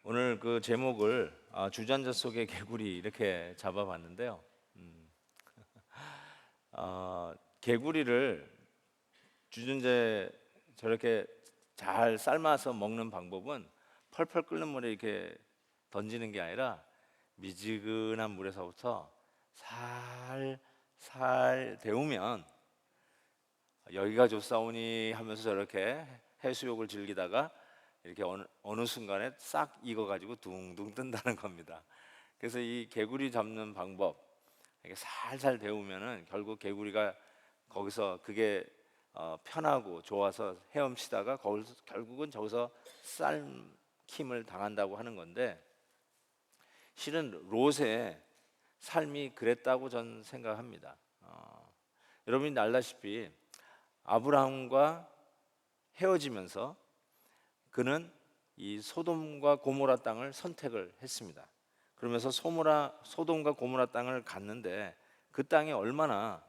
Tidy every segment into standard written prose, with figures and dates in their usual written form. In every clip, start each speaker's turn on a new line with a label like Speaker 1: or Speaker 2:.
Speaker 1: 오늘 그 제목을 주전자 속의 개구리 이렇게 잡아봤는데요. 음, 개구리를 주전자에 저렇게 잘 삶아서 먹는 방법은 펄펄 끓는 물에 이렇게 던지는 게 아니라 미지근한 물에서부터 살살 데우면 여기가 좋사오니 하면서 저렇게 해수욕을 즐기다가 이렇게 어느 순간에 싹 익어가지고 둥둥 뜬다는 겁니다. 그래서 이 개구리 잡는 방법, 이렇게 살살 데우면은 결국 개구리가 거기서 그게 편하고 좋아서 헤엄치다가 거기서 결국은 저기서 삶킴을 당한다고 하는 건데, 실은 롯의 삶이 그랬다고 전 생각합니다. 여러분이 알다시피 아브라함과 헤어지면서 그는 이 소돔과 고모라 땅을 선택을 했습니다. 그러면서 소돔과 고모라 땅을 갔는데 그 땅이 얼마나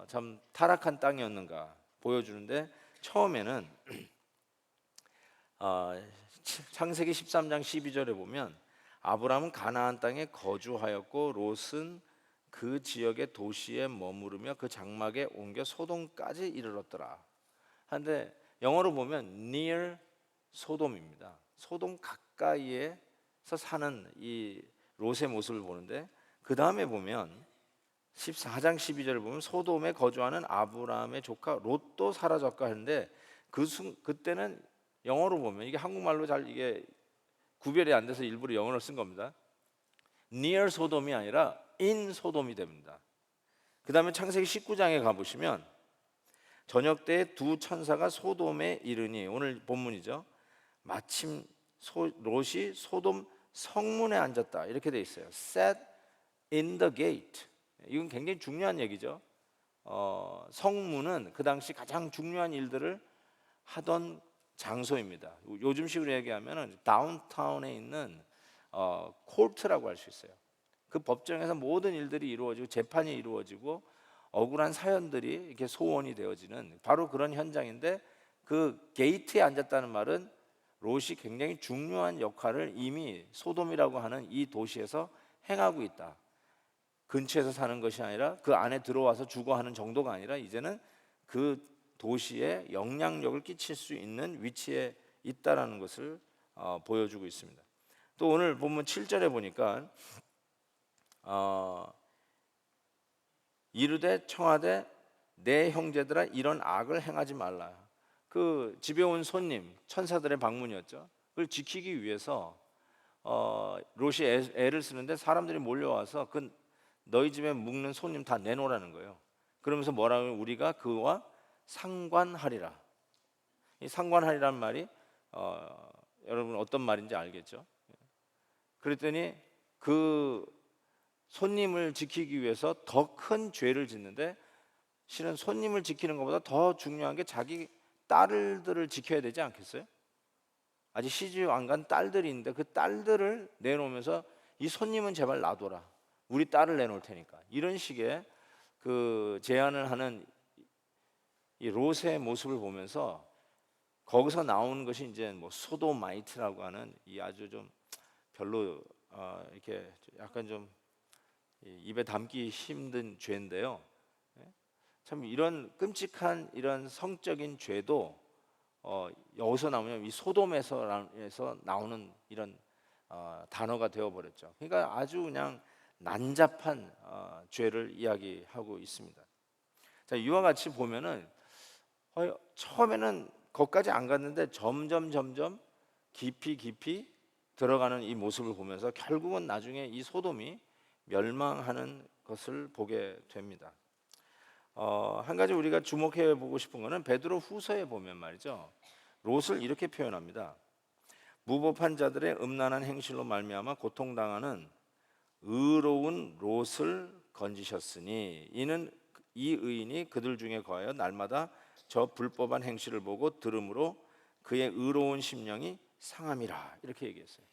Speaker 1: 참 타락한 땅이었는가 보여주는데, 처음에는 창세기 13장 12절에 보면 아브라함은 가나안 땅에 거주하였고 롯은 그 지역의 도시에 머무르며 그 장막에 옮겨 소돔까지 이르렀더라. 한데 영어로 보면 near 소돔입니다. 소돔 가까이에서 사는 이 롯의 모습을 보는데, 그 다음에 보면 14장 12절을 보면 소돔에 거주하는 아브라함의 조카 롯도 사라졌고 하는데, 그때는 영어로 보면 이게 한국말로 잘 이게 구별이 안 돼서 일부러 영어를 쓴 겁니다. near 소돔이 아니라 in 소돔이 됩니다. 그 다음에 창세기 19장에 가보시면 저녁 때 두 천사가 소돔에 이르니, 오늘 본문이죠. 마침 롯이 소돔 성문에 앉았다 이렇게 돼 있어요. Sat in the gate. 이건 굉장히 중요한 얘기죠. 성문은 그 당시 가장 중요한 일들을 하던 장소입니다. 요즘식으로 얘기하면 다운타운에 있는 코트라고 할 수 있어요. 그 법정에서 모든 일들이 이루어지고 재판이 이루어지고 억울한 사연들이 이렇게 소원이 되어지는 바로 그런 현장인데, 그 게이트에 앉았다는 말은 롯이 굉장히 중요한 역할을 이미 소돔이라고 하는 이 도시에서 행하고 있다. 근처에서 사는 것이 아니라 그 안에 들어와서 주거하는 정도가 아니라 이제는 그 도시에 영향력을 끼칠 수 있는 위치에 있다라는 것을 보여주고 있습니다. 또 오늘 본문 7절에 보니까 이르되 청하되 내 형제들아 이런 악을 행하지 말라. 그 집에 온 손님, 천사들의 방문이었죠. 그걸 지키기 위해서 롯이 애를 쓰는데 사람들이 몰려와서 그 너희 집에 묵는 손님 다 내놓으라는 거예요. 그러면서 뭐라고 하면 우리가 그와 상관하리라. 이 상관하리라는 말이 여러분 어떤 말인지 알겠죠? 그랬더니 그 손님을 지키기 위해서 더 큰 죄를 짓는데, 실은 손님을 지키는 것보다 더 중요한 게 자기 딸들을 지켜야 되지 않겠어요? 아직 시집 안 간 딸들이 있는데 그 딸들을 내놓으면서 이 손님은 제발 놔둬라, 우리 딸을 내놓을 테니까, 이런 식의 그 제안을 하는 이 롯의 모습을 보면서 거기서 나오는 것이 이제 뭐 소도마이트라고 하는 이 아주 좀 별로 이렇게 약간 좀 입에 담기 힘든 죄인데요. 참 이런 끔찍한 이런 성적인 죄도 여기서 나오면 이 소돔에서 나오는 이런 단어가 되어버렸죠. 그러니까 아주 그냥 난잡한 죄를 이야기하고 있습니다. 자, 이와 같이 보면은 처음에는 거기까지 안 갔는데 점점 깊이 들어가는 이 모습을 보면서 결국은 나중에 이 소돔이 멸망하는 것을 보게 됩니다. 한 가지 우리가 주목해 보고 싶은 것은 베드로 후서에 보면 말이죠, 롯을 이렇게 표현합니다. 무법한 자들의 음란한 행실로 말미암아 고통당하는 의로운 롯을 건지셨으니 이는 이 의인이 그들 중에 거하여 날마다 저 불법한 행실을 보고 들음으로 그의 의로운 심령이 상함이라, 이렇게 얘기했어요.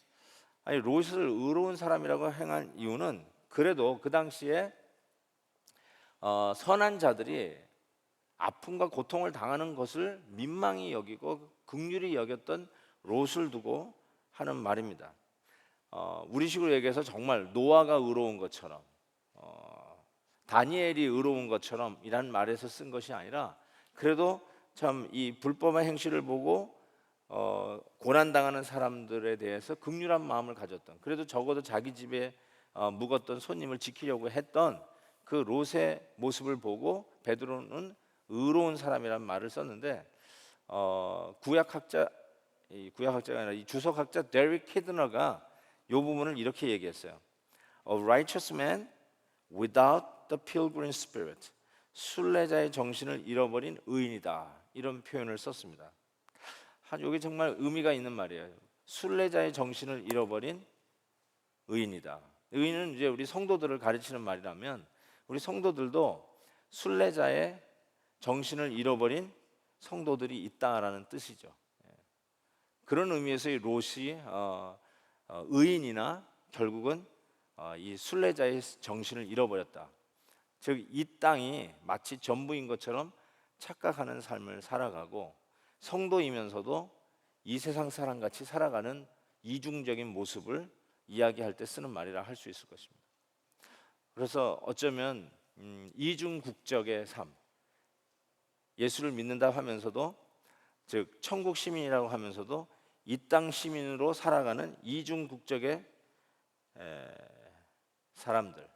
Speaker 1: 아니, 롯을 의로운 사람이라고 행한 이유는 그래도 그 당시에 선한 자들이 아픔과 고통을 당하는 것을 민망히 여기고 긍휼히 여겼던 롯을 두고 하는 말입니다. 우리식으로 얘기해서 정말 노아가 의로운 것처럼, 다니엘이 의로운 것처럼 이란 말에서 쓴 것이 아니라, 그래도 참 이 불법의 행실을 보고 고난당하는 사람들에 대해서 긍휼한 마음을 가졌던, 그래도 적어도 자기 집에 묵었던 손님을 지키려고 했던 그 롯의 모습을 보고 베드로는 의로운 사람이라는 말을 썼는데, 구약학자가 아니라 이 주석학자 데릭 키드너가 이 부분을 이렇게 얘기했어요. A righteous man without the pilgrim spirit. 순례자의 정신을 잃어버린 의인이다. 이런 표현을 썼습니다. 이게 정말 의미가 있는 말이에요. 순례자의 정신을 잃어버린 의인이다. 의인은 이제 우리 성도들을 가르치는 말이라면, 우리 성도들도 순례자의 정신을 잃어버린 성도들이 있다라는 뜻이죠. 그런 의미에서 이 롯이 의인이나 결국은 이 순례자의 정신을 잃어버렸다. 즉 이 땅이 마치 전부인 것처럼 착각하는 삶을 살아가고, 성도이면서도 이 세상 사람같이 살아가는 이중적인 모습을 이야기할 때 쓰는 말이라 할 수 있을 것입니다. 그래서 어쩌면 이중국적의 삶, 예수를 믿는다 하면서도, 즉 천국 시민이라고 하면서도 이 땅 시민으로 살아가는 이중국적의 사람들,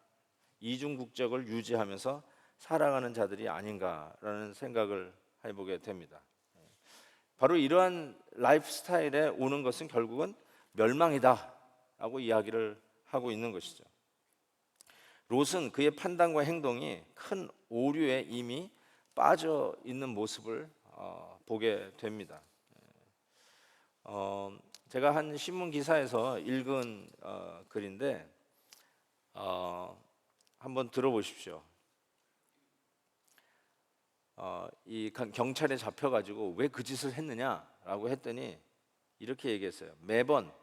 Speaker 1: 이중국적을 유지하면서 살아가는 자들이 아닌가라는 생각을 해보게 됩니다. 바로 이러한 라이프 스타일에 오는 것은 결국은 멸망이다라고 이야기를 하고 있는 것이죠. 롯은 그의 판단과 행동이 큰 오류에 이미 빠져 있는 모습을 보게 됩니다. 제가 한 신문 기사에서 읽은 글인데 한번 들어보십시오. 이 경찰에 잡혀가지고 왜 그 짓을 했느냐라고 했더니 이렇게 얘기했어요. 매번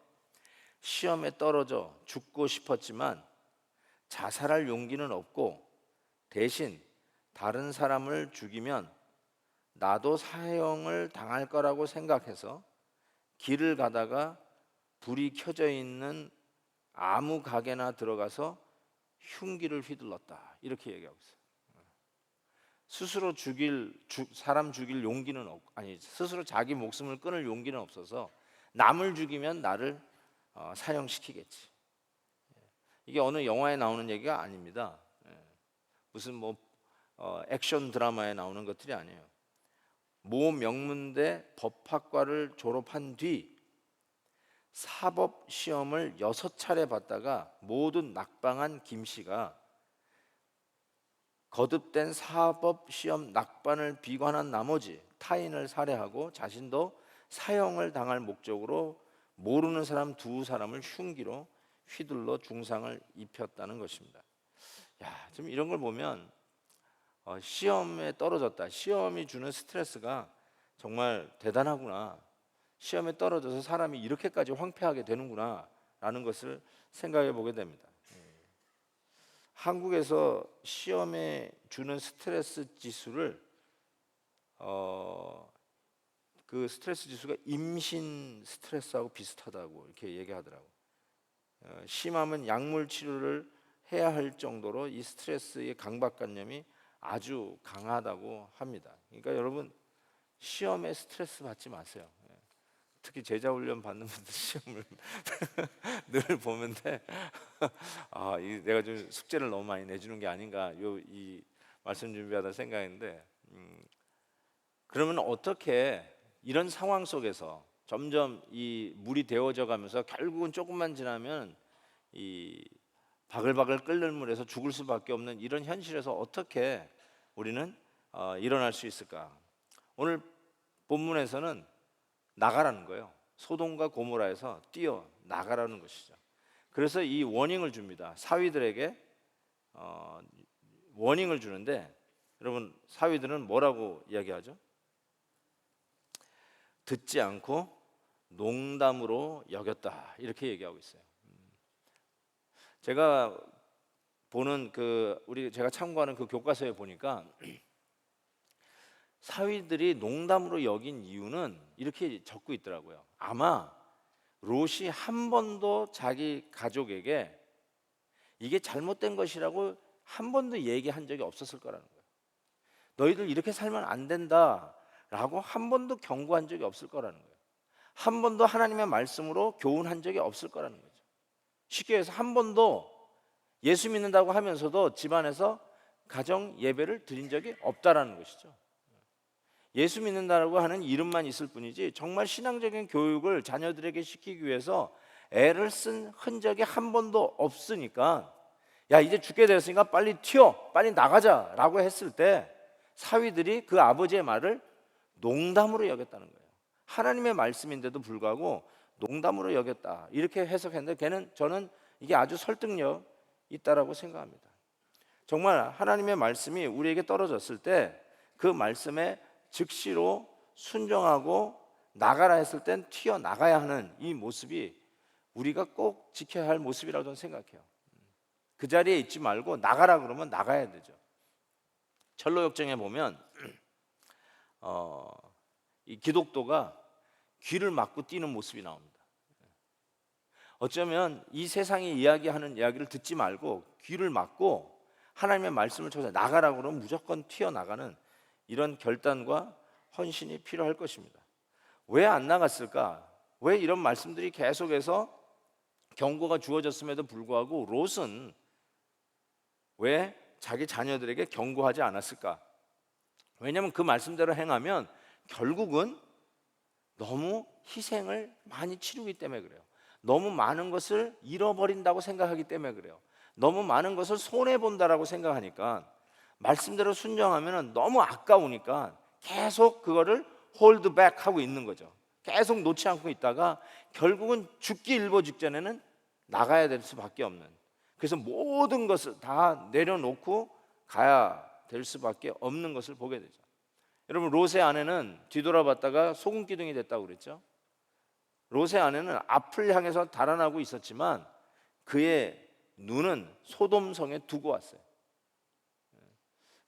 Speaker 1: 시험에 떨어져 죽고 싶었지만 자살할 용기는 없고, 대신 다른 사람을 죽이면 나도 사형을 당할 거라고 생각해서 길을 가다가 불이 켜져 있는 아무 가게나 들어가서 흉기를 휘둘렀다. 이렇게 얘기하고 있어요. 스스로 사람 죽일 용기는 없고, 아니 스스로 자기 목숨을 끊을 용기는 없어서 남을 죽이면 나를 사형시키겠지. 이게 어느 영화에 나오는 얘기가 아닙니다. 무슨 액션 드라마에 나오는 것들이 아니에요. 모 명문대 법학과를 졸업한 뒤 사법 시험을 6차례 봤다가 모두 낙방한 김 씨가 거듭된 사법 시험 낙반을 비관한 나머지 타인을 살해하고 자신도 사형을 당할 목적으로 모르는 사람 2사람을 흉기로 휘둘러 중상을 입혔다는 것입니다. 좀 이런 걸 보면 시험에 떨어졌다. 시험이 주는 스트레스가 정말 대단하구나. 시험에 떨어져서 사람이 이렇게까지 황폐하게 되는구나 라는 것을 생각해 보게 됩니다. 한국에서 시험에 주는 스트레스 지수를 그 스트레스 지수가 임신 스트레스하고 비슷하다고 이렇게 얘기하더라고요. 심하면 약물 치료를 해야 할 정도로 이 스트레스의 강박관념이 아주 강하다고 합니다. 그러니까 여러분, 시험에 스트레스 받지 마세요. 특히 제자 훈련 받는 분들 시험을 늘 보는데 내가 좀 숙제를 너무 많이 내주는 게 아닌가 이 말씀 준비하다 생각했는데, 그러면 어떻게 이런 상황 속에서 점점 이 물이 데워져 가면서 결국은 조금만 지나면 이 바글바글 끓는 물에서 죽을 수밖에 없는 이런 현실에서 어떻게 우리는 일어날 수 있을까? 오늘 본문에서는 나가라는 거예요. 소돔과 고모라에서 뛰어 나가라는 것이죠. 그래서 이 워닝을 줍니다. 사위들에게 워닝을 주는데, 여러분 사위들은 뭐라고 이야기하죠? 듣지 않고 농담으로 여겼다, 이렇게 얘기하고 있어요. 제가 보는 제가 참고하는 그 교과서에 보니까 사위들이 농담으로 여긴 이유는 이렇게 적고 있더라고요. 아마 롯이 한 번도 자기 가족에게 이게 잘못된 것이라고 한 번도 얘기한 적이 없었을 거라는 거예요. 너희들 이렇게 살면 안 된다라고 한 번도 경고한 적이 없을 거라는 거예요. 한 번도 하나님의 말씀으로 교훈한 적이 없을 거라는 거죠. 쉽게 해서 한 번도 예수 믿는다고 하면서도 집안에서 가정 예배를 드린 적이 없다라는 것이죠. 예수 믿는다고 하는 이름만 있을 뿐이지 정말 신앙적인 교육을 자녀들에게 시키기 위해서 애를 쓴 흔적이 한 번도 없으니까, 야 이제 죽게 되었으니까 빨리 튀어, 빨리 나가자라고 했을 때 사위들이 그 아버지의 말을 농담으로 여겼다는 거예요. 하나님의 말씀인데도 불구하고 농담으로 여겼다, 이렇게 해석했는데 저는 이게 아주 설득력 있다라고 생각합니다. 정말 하나님의 말씀이 우리에게 떨어졌을 때 그 말씀에 즉시로 순종하고 나가라 했을 땐 튀어나가야 하는 이 모습이 우리가 꼭 지켜야 할 모습이라고 저는 생각해요. 그 자리에 있지 말고 나가라 그러면 나가야 되죠. 철로역정에 보면 이 기독도가 귀를 막고 뛰는 모습이 나옵니다. 어쩌면 이 세상이 이야기하는 이야기를 듣지 말고 귀를 막고 하나님의 말씀을 찾아 나가라 그러면 무조건 튀어나가는 이런 결단과 헌신이 필요할 것입니다. 왜 안 나갔을까? 왜 이런 말씀들이 계속해서 경고가 주어졌음에도 불구하고 롯은 왜 자기 자녀들에게 경고하지 않았을까? 왜냐하면 그 말씀대로 행하면 결국은 너무 희생을 많이 치르기 때문에 그래요. 너무 많은 것을 잃어버린다고 생각하기 때문에 그래요. 너무 많은 것을 손해본다라고 생각하니까 말씀대로 순종하면 너무 아까우니까 계속 그거를 홀드백 하고 있는 거죠. 계속 놓지 않고 있다가 결국은 죽기 일보 직전에는 나가야 될 수밖에 없는, 그래서 모든 것을 다 내려놓고 가야 될 수밖에 없는 것을 보게 되죠. 여러분, 롯의 아내는 뒤돌아봤다가 소금 기둥이 됐다고 그랬죠. 롯의 아내는 앞을 향해서 달아나고 있었지만 그의 눈은 소돔성에 두고 왔어요.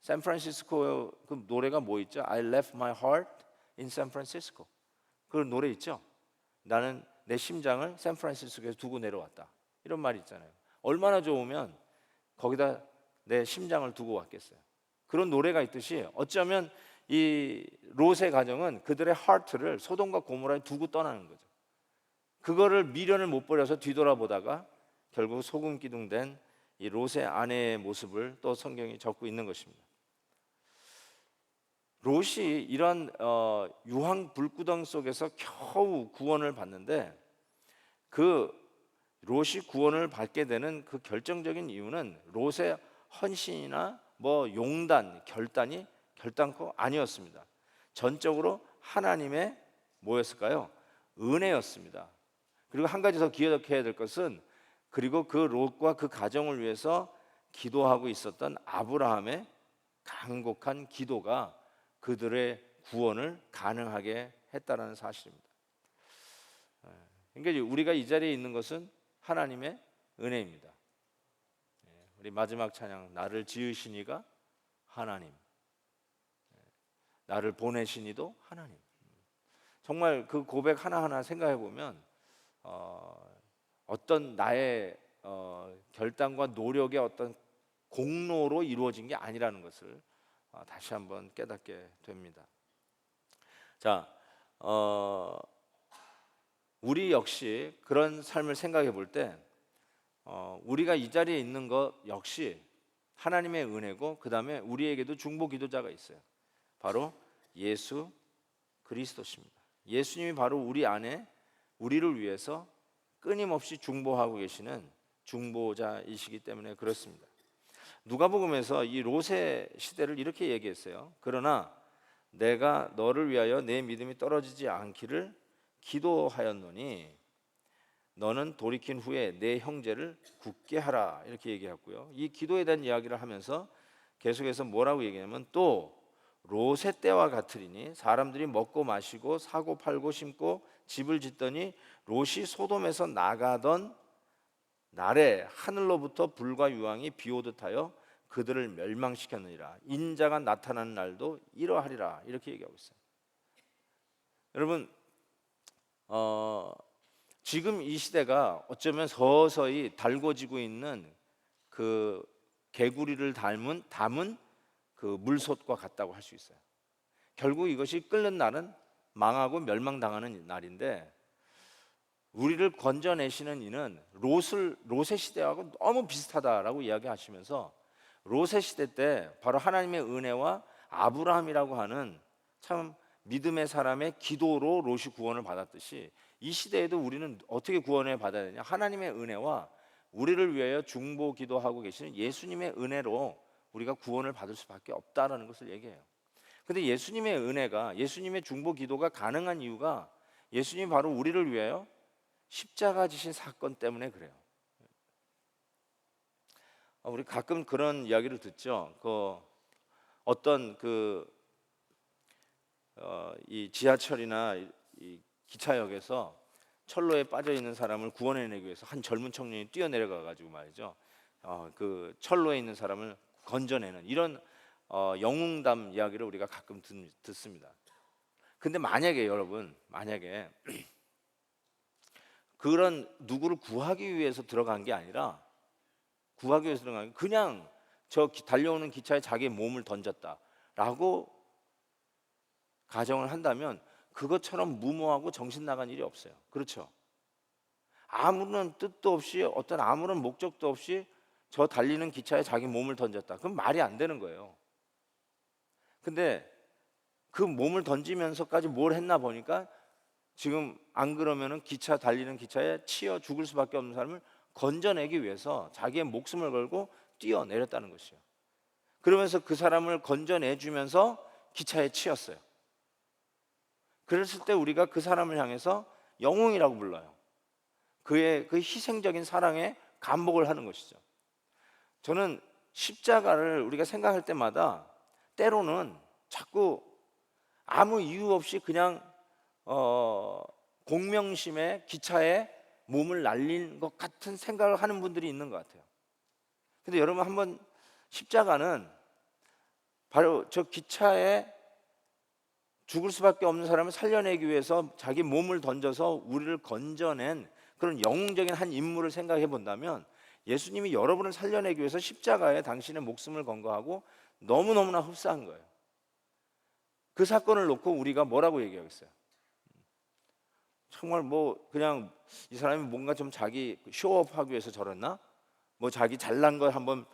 Speaker 1: 샌프란시스코 그 노래가 뭐 있죠? I left my heart in San Francisco. 그 노래 있죠? 나는 내 심장을 샌프란시스코에서 두고 내려왔다, 이런 말이 있잖아요. 얼마나 좋으면 거기다 내 심장을 두고 왔겠어요. 그런 노래가 있듯이 어쩌면 이 롯의 가정은 그들의 하트를 소돔과 고모라에 두고 떠나는 거죠. 그거를 미련을 못 버려서 뒤돌아보다가 결국 소금 기둥된 이 롯의 아내의 모습을 또 성경이 적고 있는 것입니다. 롯이 이런 유황 불구덩 속에서 겨우 구원을 받는데, 그 롯이 구원을 받게 되는 그 결정적인 이유는 롯의 헌신이나 뭐 용단, 결단코 아니었습니다. 전적으로 하나님의 뭐였을까요? 은혜였습니다. 그리고 한 가지 더 기억해야 될 것은, 그리고 그 롯과 그 가정을 위해서 기도하고 있었던 아브라함의 간곡한 기도가 그들의 구원을 가능하게 했다는 사실입니다. 그러니까 우리가 이 자리에 있는 것은 하나님의 은혜입니다. 우리 마지막 찬양, 나를 지으신 이가 하나님, 나를 보내신 이도 하나님. 정말 그 고백 하나하나 생각해 보면 어떤 나의 결단과 노력의 어떤 공로로 이루어진 게 아니라는 것을 다시 한번 깨닫게 됩니다. 자, 우리 역시 그런 삶을 생각해 볼 때 우리가 이 자리에 있는 것 역시 하나님의 은혜고, 그 다음에 우리에게도 중보 기도자가 있어요. 바로 예수 그리스도십니다. 예수님이 바로 우리 안에 우리를 위해서 끊임없이 중보하고 계시는 중보자이시기 때문에 그렇습니다. 누가복음에서 이 롯의 시대를 이렇게 얘기했어요. 그러나 내가 너를 위하여 내 믿음이 떨어지지 않기를 기도하였노니 너는 돌이킨 후에 내 형제를 굳게 하라, 이렇게 얘기했고요. 이 기도에 대한 이야기를 하면서 계속해서 뭐라고 얘기하냐면, 또 롯의 때와 같으리니 사람들이 먹고 마시고 사고 팔고 심고 집을 짓더니 롯이 소돔에서 나가던 날에 하늘로부터 불과 유황이 비오듯 하여 그들을 멸망시켰느니라. 인자가 나타나는 날도 이러하리라, 이렇게 얘기하고 있어요. 여러분, 지금 이 시대가 어쩌면 서서히 달궈지고 있는 그 개구리를 담은 그 물솥과 같다고 할 수 있어요. 결국 이것이 끓는 날은 망하고 멸망당하는 날인데, 우리를 건져내시는 이는 롯의 시대하고 너무 비슷하다라고 이야기하시면서, 롯의 시대 때 바로 하나님의 은혜와 아브라함이라고 하는 참 믿음의 사람의 기도로 롯이 구원을 받았듯이, 이 시대에도 우리는 어떻게 구원을 받아야 되냐? 하나님의 은혜와 우리를 위하여 중보 기도하고 계시는 예수님의 은혜로 우리가 구원을 받을 수밖에 없다라는 것을 얘기해요. 근데 예수님의 은혜가, 예수님의 중보 기도가 가능한 이유가 예수님이 바로 우리를 위하여 십자가 지신 사건 때문에 그래요. 우리 가끔 그런 이야기를 듣죠. 어떤 이 지하철이나 이 기차역에서 철로에 빠져 있는 사람을 구원해내기 위해서 한 젊은 청년이 뛰어내려가 가지고 말이죠, 그 철로에 있는 사람을 건져내는 이런 영웅담 이야기를 우리가 가끔 듣습니다. 근데 만약에 여러분, 만약에 그런 누구를 구하기 위해서 들어간 게 아니라, 그냥 저 달려오는 기차에 자기의 몸을 던졌다라고 가정을 한다면, 그것처럼 무모하고 정신 나간 일이 없어요. 그렇죠? 아무런 뜻도 없이, 어떤 아무런 목적도 없이 저 달리는 기차에 자기 몸을 던졌다. 그건 말이 안 되는 거예요. 근데 그 몸을 던지면서까지 뭘 했나 보니까, 지금 안 그러면은 달리는 기차에 치여 죽을 수밖에 없는 사람을 건져내기 위해서 자기의 목숨을 걸고 뛰어내렸다는 것이에요. 그러면서 그 사람을 건져내 주면서 기차에 치였어요. 그랬을 때 우리가 그 사람을 향해서 영웅이라고 불러요. 그의 그 희생적인 사랑에 감복을 하는 것이죠. 저는 십자가를 우리가 생각할 때마다 때로는 자꾸 아무 이유 없이 그냥 공명심에 기차에 몸을 날린 것 같은 생각을 하는 분들이 있는 것 같아요. 근데 여러분, 한번 십자가는 바로 저 기차에 죽을 수밖에 없는 사람을 살려내기 위해서 자기 몸을 던져서 우리를 건져낸 그런 영웅적인 한 인물을 생각해 본다면, 예수님이 여러분을 살려내기 위해서 십자가에 당신의 목숨을 건 거하고 너무너무나 흡사한 거예요. 그 사건을 놓고 우리가 뭐라고 얘기하겠어요? 정말 그냥 이 사람이 뭔가 좀 자기 쇼업하기 위해서 저랬나? 자기 잘난 걸 한번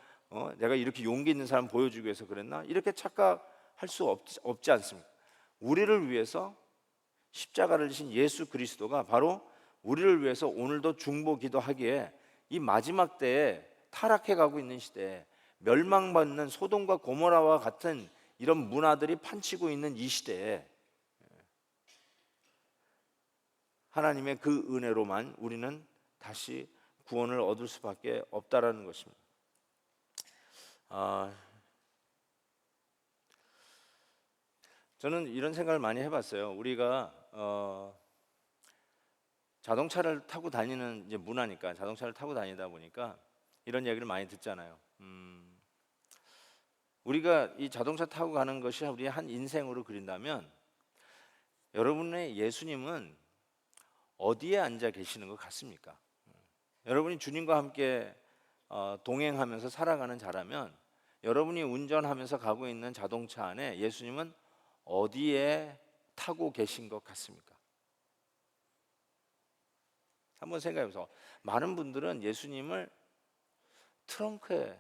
Speaker 1: 내가 이렇게 용기 있는 사람 보여주기 위해서 그랬나? 이렇게 착각할 수 없지 않습니까? 우리를 위해서 십자가를 지신 예수 그리스도가 바로 우리를 위해서 오늘도 중보 기도하기에, 이 마지막 때에 타락해 가고 있는 시대에 멸망받는 소돔과 고모라와 같은 이런 문화들이 판치고 있는 이 시대에 하나님의 그 은혜로만 우리는 다시 구원을 얻을 수밖에 없다라는 것입니다. 저는 이런 생각을 많이 해봤어요. 우리가 자동차를 타고 다니는 이제 문화니까, 자동차를 타고 다니다 보니까 이런 얘기를 많이 듣잖아요. 우리가 이 자동차 타고 가는 것이 우리의 한 인생으로 그린다면, 여러분의 예수님은 어디에 앉아 계시는 것 같습니까? 여러분이 주님과 함께 동행하면서 살아가는 자라면, 여러분이 운전하면서 가고 있는 자동차 안에 예수님은 어디에 타고 계신 것 같습니까? 한번 생각해 보세요. 많은 분들은 예수님을 트렁크에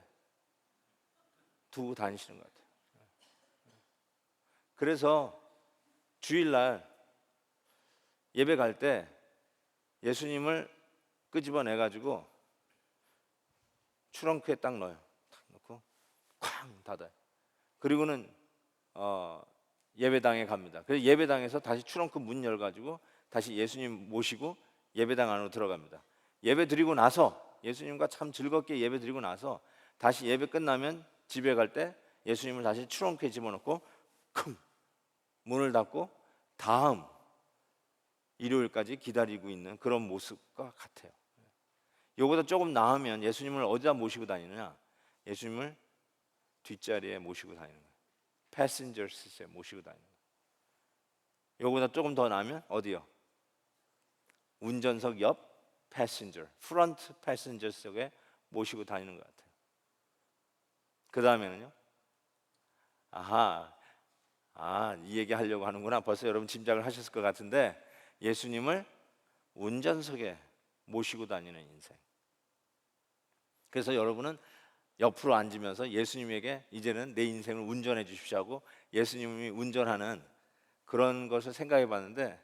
Speaker 1: 두고 다니시는 것 같아요. 그래서 주일날 예배 갈 때 예수님을 끄집어내 가지고 트렁크에 딱 넣어요. 딱 넣고 쾅 닫아요. 그리고는 예배당에 갑니다. 그래서 예배당에서 다시 트렁크 문 열 가지고 다시 예수님 모시고 예배당 안으로 들어갑니다. 예배 드리고 나서, 예수님과 참 즐겁게 예배 드리고 나서 다시 예배 끝나면 집에 갈 때 예수님을 다시 트렁크에 집어넣고 쿵 문을 닫고 다음 일요일까지 기다리고 있는 그런 모습과 같아요. 요거보다 조금 나으면 예수님을 어디다 모시고 다니느냐? 예수님을 뒷자리에 모시고 다니는 거예요. 패신저스에 모시고 다니는 거예요. 요거보다 조금 더 나으면 어디요? 운전석 옆 패신저, 프런트 패신저 속에 모시고 다니는 것 같아요. 그 다음에는요. 이 얘기 하려고 하는구나. 벌써 여러분 짐작을 하셨을 것 같은데, 예수님을 운전석에 모시고 다니는 인생. 그래서 여러분은 옆으로 앉으면서 예수님에게 이제는 내 인생을 운전해 주십시오 하고 예수님이 운전하는 그런 것을 생각해 봤는데,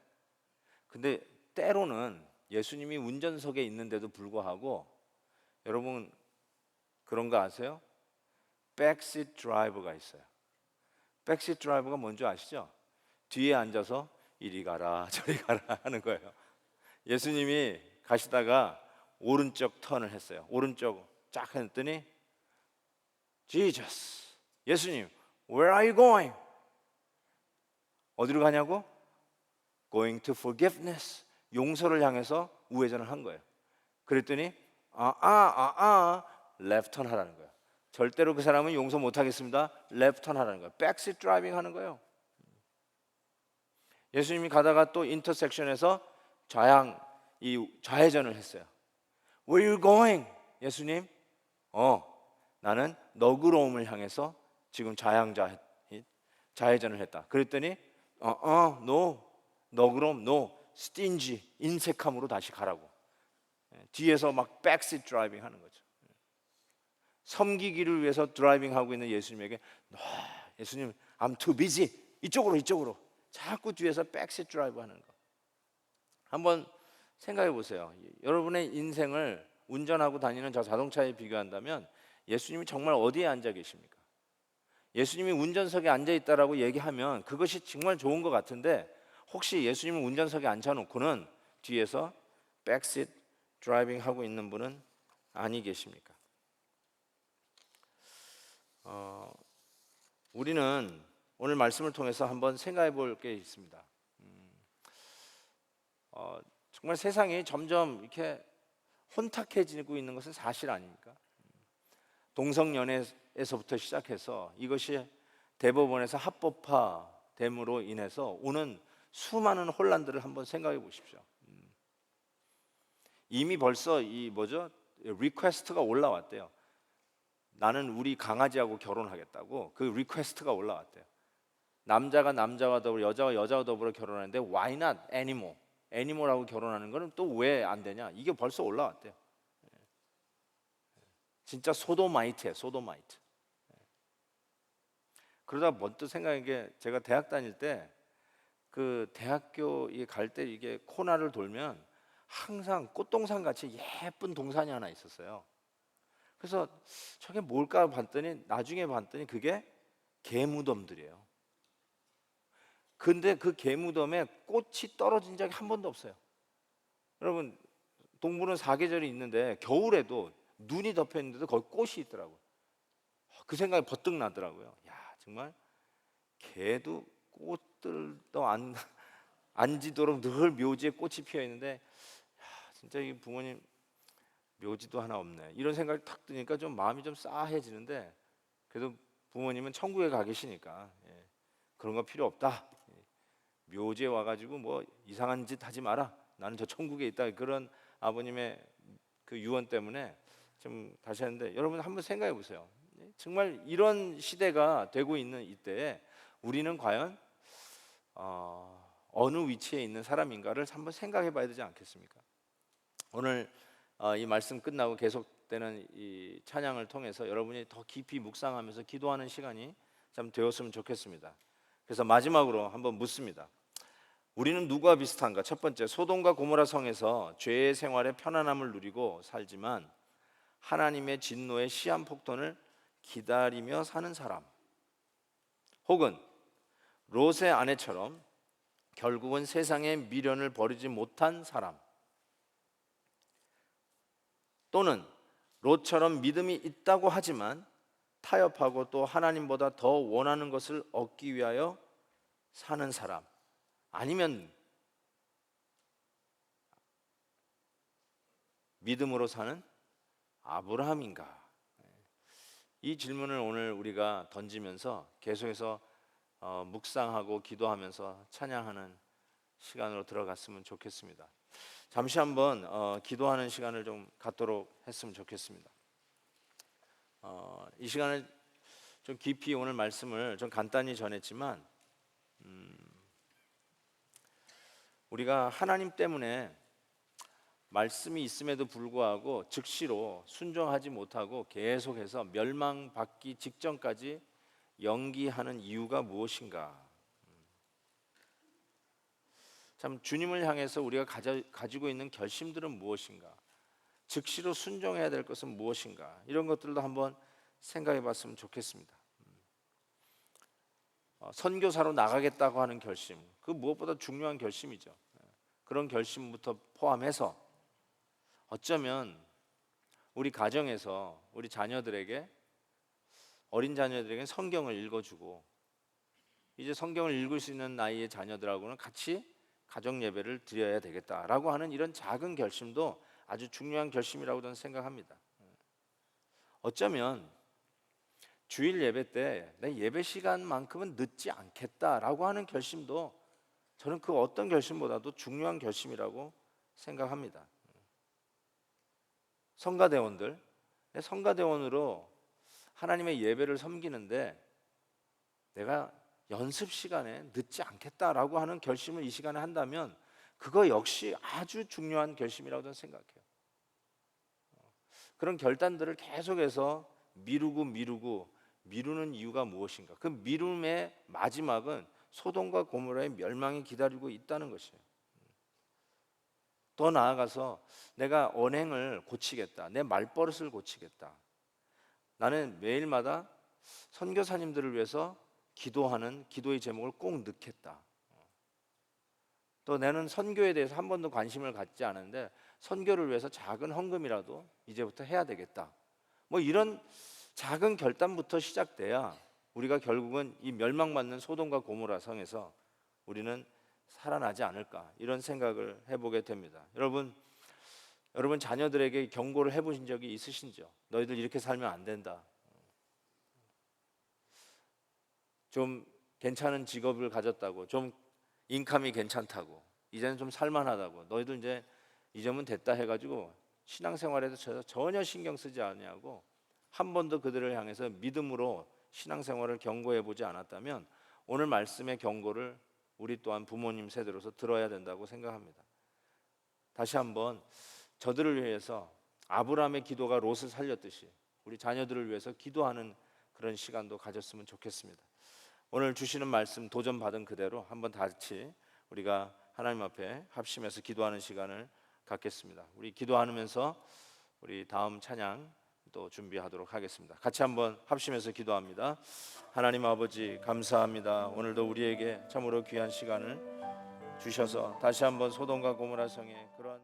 Speaker 1: 근데 때로는 예수님이 운전석에 있는데도 불구하고 여러분 그런 거 아세요? 백시트 드라이버가 있어요. 백시트 드라이버가 뭔지 아시죠? 뒤에 앉아서 이리 가라 저리 가라 하는 거예요. 예수님이 가시다가 오른쪽 턴을 했어요. 오른쪽 쫙 했더니 Jesus, 예수님, where are you going? 어디로 가냐고? Going to forgiveness, 용서를 향해서 우회전을 한 거예요. 그랬더니 left turn 하라는 거예요. 절대로 그 사람은 용서 못 하겠습니다. left turn 하라는 거예요. backseat driving 하는 거예요. 예수님이 가다가 또 인터섹션에서 좌회전을 했어요. Where are you going? 예수님, 나는 너그러움을 향해서 지금 좌회전을 했다. 그랬더니 no, 너그러움, no, stingy, 인색함으로 다시 가라고. 뒤에서 막 백시트 드라이빙 하는 거죠. 섬기기를 위해서 드라이빙 하고 있는 예수님에게 예수님, I'm too busy. 이쪽으로 자꾸 뒤에서 백시트 드라이브 하는 거. 한번 생각해 보세요. 여러분의 인생을 운전하고 다니는 저 자동차에 비교한다면 예수님이 정말 어디에 앉아 계십니까? 예수님이 운전석에 앉아 있다라고 얘기하면 그것이 정말 좋은 것 같은데, 혹시 예수님을 운전석에 앉혀놓고는 뒤에서 백시트 드라이빙 하고 있는 분은 아니 계십니까? 우리는 오늘 말씀을 통해서 한번 생각해 볼 게 있습니다. 정말 세상이 점점 이렇게 혼탁해지고 있는 것은 사실 아닙니까? 동성연애에서부터 시작해서 이것이 대법원에서 합법화됨으로 인해서 오는 수많은 혼란들을 한번 생각해 보십시오. 이미 벌써 리퀘스트가 올라왔대요. 나는 우리 강아지하고 결혼하겠다고 그 리퀘스트가 올라왔대요. 남자가 남자와 더불어 여자와 여자와 더불어 결혼하는데 why not animal? 애니멀하고 결혼하는 거는 또 왜 안 되냐? 이게 벌써 올라왔대요. 진짜 소도마이트예요, 소도마이트. 그러다 번뜩 생각한 게, 제가 대학 다닐 때 그 대학교에 갈 때 이게 코나를 돌면 항상 꽃동산 같이 예쁜 동산이 하나 있었어요. 그래서 저게 뭘까 봤더니 나중에 봤더니 그게 개무덤들이에요. 근데 그 개무덤에 꽃이 떨어진 적이 한 번도 없어요. 여러분, 동물은 사계절이 있는데 겨울에도 눈이 덮여 있는데도 거기 꽃이 있더라고요. 그 생각이 버뜩 나더라고요. 야, 정말 개도 꽃들도 안 지도록 늘 묘지에 꽃이 피어 있는데, 야, 진짜 이 부모님 묘지도 하나 없네. 이런 생각이 탁 드니까 좀 마음이 좀 싸해지는데, 그래도 부모님은 천국에 가 계시니까 그런 거 필요 없다. 묘지에 와가지고 뭐 이상한 짓 하지 마라. 나는 저 천국에 있다. 그런 아버님의 그 유언 때문에 좀 다시 하는데, 여러분 한번 생각해 보세요. 정말 이런 시대가 되고 있는 이때에 우리는 과연 어느 위치에 있는 사람인가를 한번 생각해 봐야 되지 않겠습니까? 오늘 이 말씀 끝나고 계속되는 이 찬양을 통해서 여러분이 더 깊이 묵상하면서 기도하는 시간이 참 되었으면 좋겠습니다. 그래서 마지막으로 한번 묻습니다. 우리는 누구와 비슷한가? 첫 번째, 소돔과 고모라 성에서 죄의 생활에 편안함을 누리고 살지만 하나님의 진노의 시한폭ton을 기다리며 사는 사람, 혹은 롯의 아내처럼 결국은 세상의 미련을 버리지 못한 사람, 또는 롯처럼 믿음이 있다고 하지만 타협하고 또 하나님보다 더 원하는 것을 얻기 위하여 사는 사람, 아니면 믿음으로 사는 아브라함인가? 이 질문을 오늘 우리가 던지면서 계속해서 묵상하고 기도하면서 찬양하는 시간으로 들어갔으면 좋겠습니다. 잠시 한번 기도하는 시간을 좀 갖도록 했으면 좋겠습니다. 이 시간을 좀 깊이 오늘 말씀을 좀 간단히 전했지만 우리가 하나님 때문에 말씀이 있음에도 불구하고 즉시로 순종하지 못하고 계속해서 멸망받기 직전까지 연기하는 이유가 무엇인가? 참 주님을 향해서 우리가 가지고 있는 결심들은 무엇인가? 즉시로 순종해야 될 것은 무엇인가? 이런 것들도 한번 생각해 봤으면 좋겠습니다. 선교사로 나가겠다고 하는 결심, 그 무엇보다 중요한 결심이죠. 그런 결심부터 포함해서 어쩌면 우리 가정에서 우리 자녀들에게, 어린 자녀들에게 성경을 읽어주고 이제 성경을 읽을 수 있는 나이의 자녀들하고는 같이 가정 예배를 드려야 되겠다라고 하는 이런 작은 결심도 아주 중요한 결심이라고 저는 생각합니다. 어쩌면 주일 예배 때 내 예배 시간만큼은 늦지 않겠다라고 하는 결심도 저는 그 어떤 결심보다도 중요한 결심이라고 생각합니다. 성가대원으로 하나님의 예배를 섬기는데 내가 연습 시간에 늦지 않겠다라고 하는 결심을 이 시간에 한다면 그거 역시 아주 중요한 결심이라고 저는 생각해요. 그런 결단들을 계속해서 미루는 이유가 무엇인가? 그 미룸의 마지막은 소돔과 고모라의 멸망이 기다리고 있다는 것이에요. 더 나아가서 내가 언행을 고치겠다, 내 말버릇을 고치겠다, 나는 매일마다 선교사님들을 위해서 기도하는 기도의 제목을 꼭 넣겠다. 또 나는 선교에 대해서 한 번도 관심을 갖지 않은데 선교를 위해서 작은 헌금이라도 이제부터 해야 되겠다. 뭐 이런 작은 결단부터 시작돼야 우리가 결국은 이 멸망받는 소돔과 고모라 성에서 우리는 살아나지 않을까, 이런 생각을 해보게 됩니다. 여러분 자녀들에게 경고를 해보신 적이 있으신지요? 너희들 이렇게 살면 안 된다. 좀 괜찮은 직업을 가졌다고, 좀 인감이 괜찮다고, 이제는 좀 살만하다고, 너희들 이제 이 점은 됐다 해가지고 신앙생활에도 전혀 신경 쓰지 않냐고 한 번도 그들을 향해서 믿음으로 신앙생활을 경고해 보지 않았다면 오늘 말씀의 경고를 우리 또한 부모님 세대로서 들어야 된다고 생각합니다. 다시 한번 저들을 위해서 아브라함의 기도가 롯을 살렸듯이 우리 자녀들을 위해서 기도하는 그런 시간도 가졌으면 좋겠습니다. 오늘 주시는 말씀 도전받은 그대로 한번 같이 우리가 하나님 앞에 합심해서 기도하는 시간을 갖겠습니다. 우리 기도하면서 우리 다음 찬양 또 준비하도록 하겠습니다. 같이 한번 합심해서 기도합니다. 하나님 아버지 감사합니다. 오늘도 우리에게 참으로 귀한 시간을 주셔서 다시 한번 소돔과 고모라 성의 그런